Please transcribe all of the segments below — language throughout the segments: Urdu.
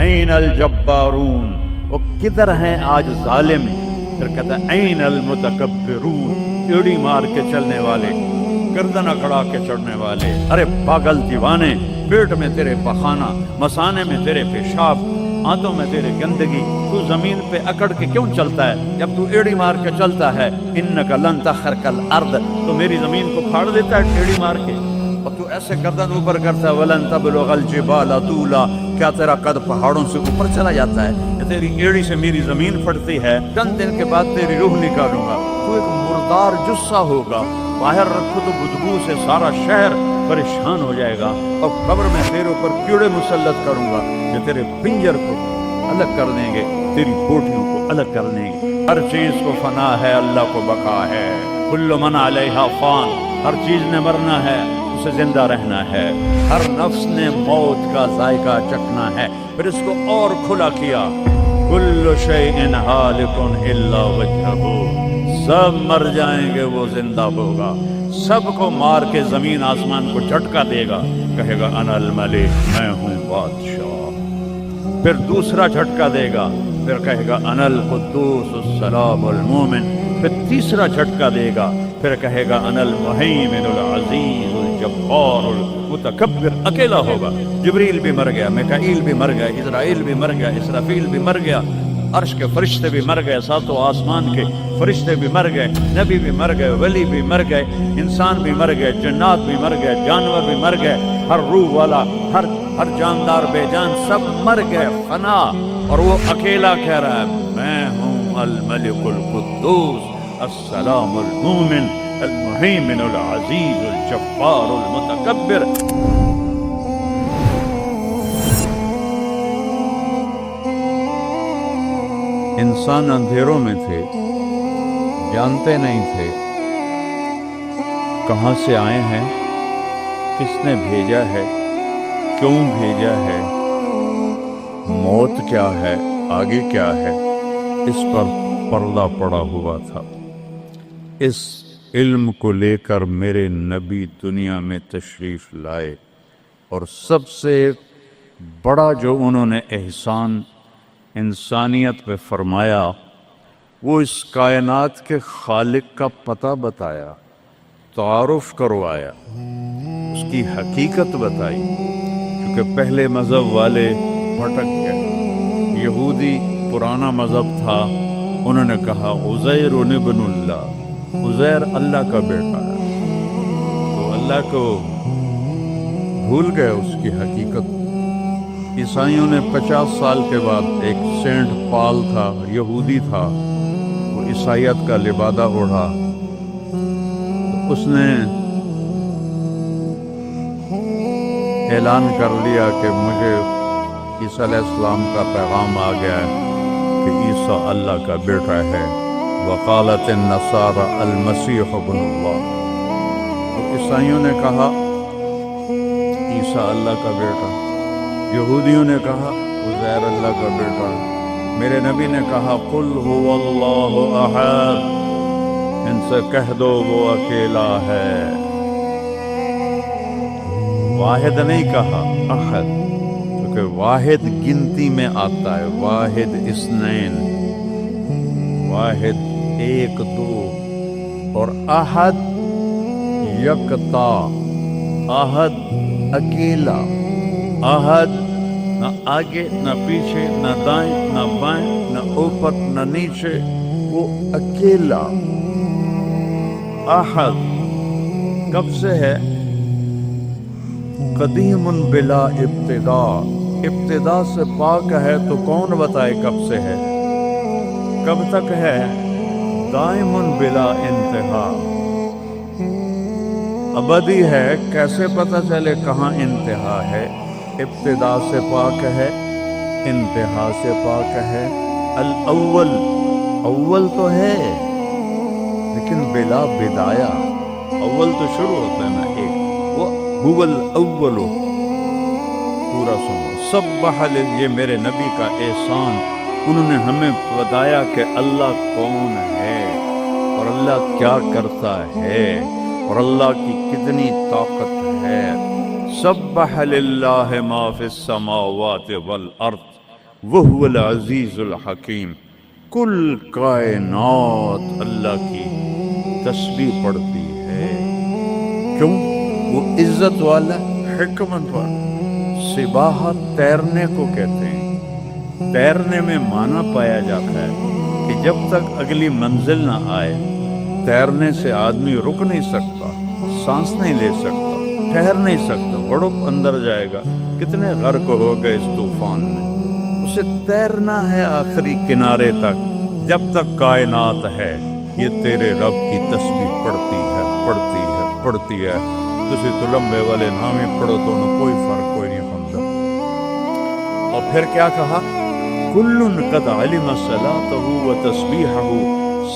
این الجبارون، وہ کدھر ہیں آج ظالم؟ پھر کہتا ہے این المتکبرون، ایڑی مار کے چلنے والے، گردن اکڑا کے چڑھنے والے۔ ارے پاگل دیوانے، پیٹ میں تیرے پخانہ، مثانے میں تیرے پیشاب، ہاتھوں میں تیرے گندگی، تو زمین پہ اکڑ کے کیوں چلتا ہے جب تو ایڑی مار کے چلتا ہے؟ انک لن تخرق الارض، تو میری زمین کو پھاڑ دیتا ہے ایڑی مار کے، اور تو ایسے گردن اوپر کرتا ہے۔ ولن تبلغ الجبال طولا، کیا تیرا قد پہاڑوں سے اوپر چلا جاتا ہے؟ تیری ایڑی سے میری زمین پھٹتی ہے، چند دن کے بعد تیری روح نکالوں گا، تو ایک مردار جثہ ہوگا، باہر رکھو تو بدبو سے سارا شہر پریشان ہو جائے گا، اور قبر میں تیرے اوپر کیڑے مسلط کروں گا کہ تیرے پنجر کو الگ کر دیں گے، تیری بوٹیوں کو الگ کر دیں گے۔ ہر چیز کو فنا ہے، اللہ کو بقا ہے۔ کل من علیہا فان، ہر چیز نے مرنا ہے، اسے زندہ رہنا ہے۔ ہر نفس نے موت کا ذائقہ چکھنا ہے۔ پھر اس کو اور کھلا کیا، کل شیء ہالک الا وجہہ، سب مر جائیں گے، وہ زندہ ہوگا، سب کو مار کے زمین آسمان کو جھٹکا دے گا، کہے گا انا الملک، میں ہوں بادشاہ۔ پھر دوسرا جھٹکا دے گا، پھر کہے گا انا القدوس السلام المومن۔ پھر تیسرا جھٹکا دے گا، پھر کہے گا انا المہیمن العزیز الجبار المتکبر۔ اکیلا ہوگا، جبریل بھی مر گیا، میکائیل بھی مر گیا، اسرائیل بھی مر گیا، اسرافیل بھی مر گیا، عرش کے فرشتے بھی مر گئے، ساتوں آسمان کے فرشتے بھی مر گئے، نبی بھی مر گئے، ولی بھی مر گئے، انسان بھی مر گئے، جنات بھی مر گئے، جانور بھی مر گئے، ہر روح والا، ہر جاندار بے جان سب مر گئے، فنا۔ اور وہ اکیلا کہہ رہا ہے میں ہوں الملک القدوس السلام المومن المہیمن العزیز الجبار المتکبر۔ انسان اندھیروں میں تھے، جانتے نہیں تھے کہاں سے آئے ہیں، کس نے بھیجا ہے، کیوں بھیجا ہے، موت کیا ہے، آگے کیا ہے، اس پر پردہ پڑا ہوا تھا۔ اس علم کو لے کر میرے نبی دنیا میں تشریف لائے، اور سب سے بڑا جو انہوں نے احسان انسانیت پہ فرمایا، وہ اس کائنات کے خالق کا پتہ بتایا، تعارف کروایا، اس کی حقیقت بتائی۔ کیونکہ پہلے مذہب والے بھٹک گئے، یہودی پرانا مذہب تھا، انہوں نے کہا عزیر ابن اللہ، عزیر اللہ کا بیٹا ہے، تو اللہ کو بھول گئے اس کی حقیقت۔ عیسائیوں نے 50 سال کے بعد، ایک سینٹ پال تھا، یہودی تھا، وہ عیسائیت کا لبادہ اوڑھا، اس نے اعلان کر لیا کہ مجھے عیسیٰ علیہ السلام کا پیغام آ گیا ہے کہ عیسیٰ اللہ کا بیٹا ہے۔ وقالت النصارى المسیح ابن اللہ، عیسائیوں نے کہا عیسیٰ اللہ کا بیٹا، یہودیوں نے کہا عزیر اللہ کا بیٹا۔ میرے نبی نے کہا قل هو اللہ احد، ان سے کہہ دو وہ اکیلا ہے، واحد نہیں کہا، احد، کیونکہ واحد گنتی میں آتا ہے، واحد اثنین، واحد ایک دو، اور احد یکتا، احد اکیلا، احد نہ آگے نہ پیچھے نہ دائیں نہ بائیں نہ اوپر نہ نیچے، وہ اکیلا احد۔ کب سے ہے؟ قدیم بلا ابتدا، ابتدا سے پاک ہے، تو کون بتائے کب سے ہے، کب تک ہے؟ دائم بلا انتہا، ابدی ہے، کیسے پتہ چلے کہاں انتہا ہے؟ ابتدا سے پاک ہے، انتہا سے پاک ہے۔ الاول، اول تو ہے لیکن بلا بدایا، اول تو شروع ہوتا ہے نا ایک، وہ هو الاول، پورا سنو۔ سبح، یہ میرے نبی کا احسان، انہوں نے ہمیں بتایا کہ اللہ کون ہے، اور اللہ کیا کرتا ہے، اور اللہ کی کتنی طاقت ہے۔ سبح للہ ما فی السماوات والارض، وہو العزیز الحکیم. کل کائنات اللہ کی تسبیح پڑھتی ہے. کیوں؟ وہ عزت والا، حکمت والا. سباحت تیرنے کو کہتے ہیں. تیرنے میں معنی پایا جاتا ہے کہ جب تک اگلی منزل نہ آئے تیرنے سے آدمی رک نہیں سکتا، سانس نہیں لے سکتا، ٹھہر نہیں سکتا، بڑپ اندر جائے گا. کتنے غرق ہو گئے اس طوفان میں. اسے تیرنا ہے آخری کنارے تک. جب تک کائنات ہے یہ تیرے رب کی تسبیح پڑھتی ہے، پڑھتی ہے، پڑھتی ہے. تسی تو لمبے والے نامی پڑھو تو انہیں کوئی فرق کوئی نہیں پڑتا. اور پھر کیا کہا؟ کل قد علم صلاتہ و تسبیحہ.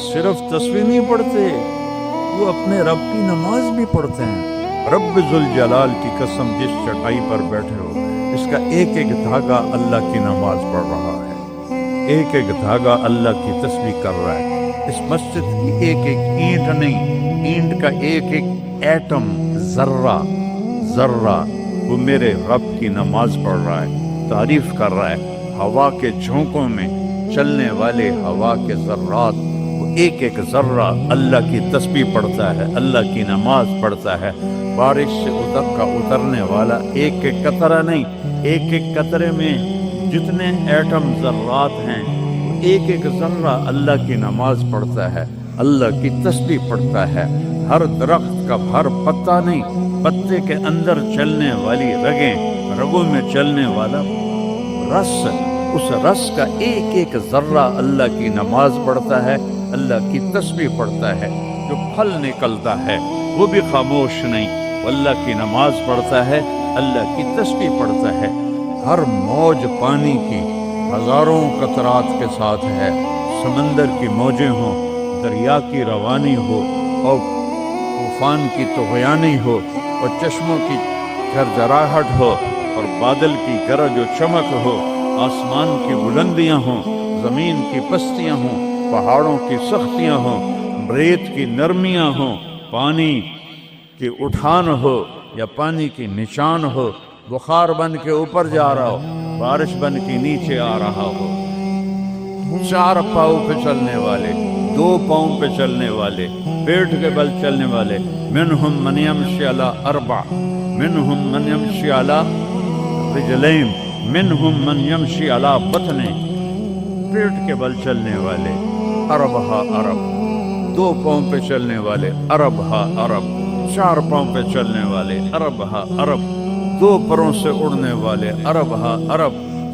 صرف تسبیح نہیں پڑھتے، وہ اپنے رب کی نماز بھی پڑھتے ہیں. رب ذوالجلال کی قسم، جس چٹائی پر بیٹھے ہو اس کا ایک ایک دھاگا اللہ کی نماز پڑھ رہا ہے، ایک ایک دھاگا اللہ کی تسبیح کر رہا ہے. اس مسجد کی ایک ایک اینٹ نہیں، اینٹ کا ایک ایک ایٹم، ذرہ ذرہ وہ میرے رب کی نماز پڑھ رہا ہے، تعریف کر رہا ہے. ہوا کے جھونکوں میں چلنے والے ہوا کے ذرات، وہ ایک ایک ذرہ اللہ کی تسبیح پڑھتا ہے، اللہ کی نماز پڑھتا ہے. بارش سے اترنے والا ایک ایک قطرہ نہیں، ایک ایک قطرے میں جتنے ایٹم ذرات ہیں ایک ایک ذرہ اللہ کی نماز پڑھتا ہے، اللہ کی تسبیح پڑھتا ہے. ہر درخت کا ہر پتا نہیں، پتے کے اندر چلنے والی رگیں، رگوں میں چلنے والا رس، اس رس کا ایک ایک ذرہ اللہ کی نماز پڑھتا ہے، اللہ کی تسبیح پڑھتا ہے. جو پھل نکلتا ہے وہ بھی خاموش نہیں، اللہ کی نماز پڑھتا ہے، اللہ کی تسبیح پڑھتا ہے. ہر موج پانی کی ہزاروں قطرات کے ساتھ ہے. سمندر کی موجیں ہوں، دریا کی روانی ہو، اور طوفان کی طغیانی ہو، اور چشموں کی جھرجھراہٹ ہو، اور بادل کی گرج و چمک ہو، آسمان کی بلندیاں ہوں، زمین کی پستیاں ہوں، پہاڑوں کی سختیاں ہوں، ریت کی نرمیاں ہوں، پانی کی اٹھان ہو یا پانی کی نشان ہو، بخار بن کے اوپر جا رہا ہو، بارش بن کے نیچے آ رہا ہو. 4 پاؤں پہ چلنے والے، 2 پاؤں پہ چلنے والے، پیٹ کے بل چلنے والے. منہم من یمشی علی 4، منہم من یمشی علی رجلین، منہم من یمشی علی بطن. پیٹ کے بل چلنے والے عرب ہا عرب، 2 پاؤں پہ چلنے والے عرب ہا عرب، 4 پاؤں پہ چلنے والے عرب ہا عرب، 2 پروں سے اڑنے والے عرب ہا عرب.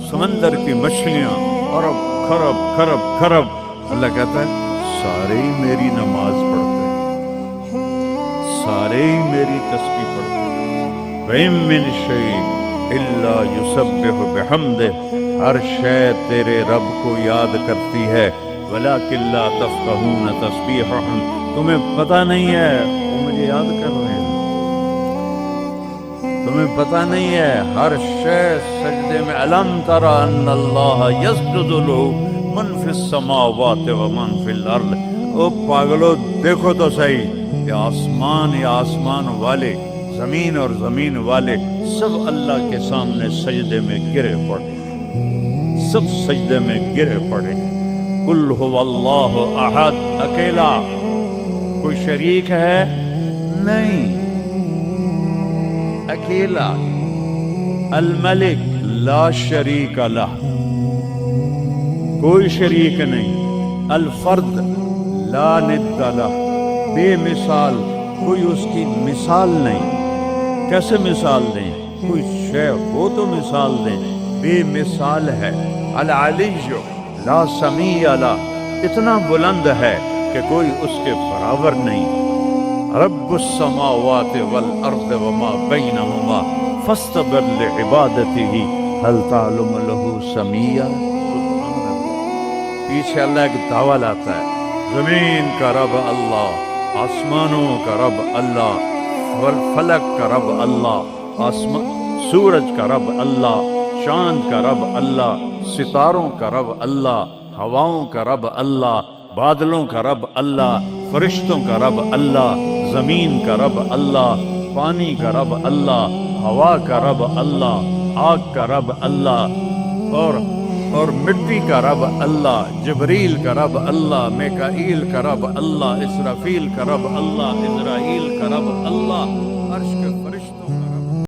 سمندر کی مچھلیاں عرب خرب خرب خرب. اللہ کہتا ہے سارے ہی میری نماز پڑھتے ہیں، سارے ہی میری تسبیح پڑھتے ہیں. وَإِن مِّن شَيْءٍ إِلَّا يُسَبِّحُ بِحَمْدِهِ. ہر شے تیرے رب کو یاد کرتی ہے. وَلَٰكِن لَّا تَفْقَهُونَ تَسْبِيحَهُمْ. تمہیں پتہ نہیں ہے وہ مجھے یاد کر رہے ہیں، تمہیں پتہ نہیں ہے. ہر شے سجدے میں. أَلَمْ تَرَ أَنَّ اللَّهَ يَسْجُدُ لَهُ مَن فِي السَّمَاوَاتِ وَمَن فِي الْأَرْضِ. او پاگلو دیکھو تو صحیح، یہ آسمان والے، زمین اور زمین والے سب اللہ کے سامنے سجدے میں گرے پڑے، سب سجدے میں گرے پڑے. قُلْ هُوَ اللَّهُ أَحَدٌ. اکیلا، کوئی شریک ہے نہیں، اکیلا. الملک لا شریک لہ، کوئی شریک نہیں. الفرد لا ند لہ، بے مثال، کوئی اس کی مثال نہیں. کیسے مثال دیں؟ کوئی شے ہو تو مثال دیں، بے مثال ہے. العلی لا سمیع لہ، اتنا بلند ہے کہ کوئی اس کے برابر نہیں. رب السماوات والارض وما بینہما فاستبر لعبادتہ هل تعلم له سمیع. پیچھے اللہ ایک دعویٰ لاتا ہے، زمین کا رب اللہ، آسمانوں کا رب اللہ، فلک کا رب اللہ، سورج کا رب اللہ، چاند کا رب اللہ، ستاروں کا رب اللہ، ہواؤں کا رب اللہ، بادلوں کا رب اللہ، فرشتوں کا رب اللہ، زمین کا رب اللہ، پانی کا رب اللہ، ہوا کا رب اللہ، آگ کا رب اللہ، اور اور مٹی کا رب اللہ، جبریل کا رب اللہ، میکائیل کا رب اللہ، اسرافیل کا رب اللہ، اسرائیل کا رب اللہ، عرش کے